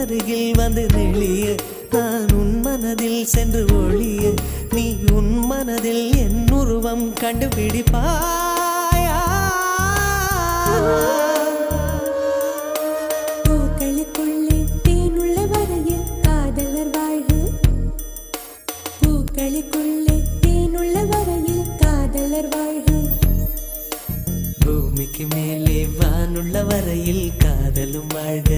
அருகில் வந்து நெளிய நான் உன் மனதில் சென்று ஒளிய நீ உன் மனதில் என் உருவம் கண்டுபிடிப்பாயா பூக்களுக்குள்ளே தேனுள்ள வரையில் காதலர் வாழ்வு பூக்களுக்குள்ளே தேனுள்ள வரையில் காதலர் வாழ்வு பூமிக்கு மேலே வானுள்ள வரையில் காதலும் வாழ்க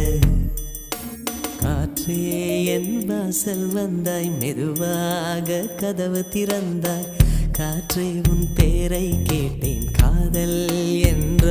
காற்றே என் வாசல் வந்தாய் மெதுவாக கதவு திறந்தாய் காற்றே உன் பேரை கேட்டேன் காதல் என்ற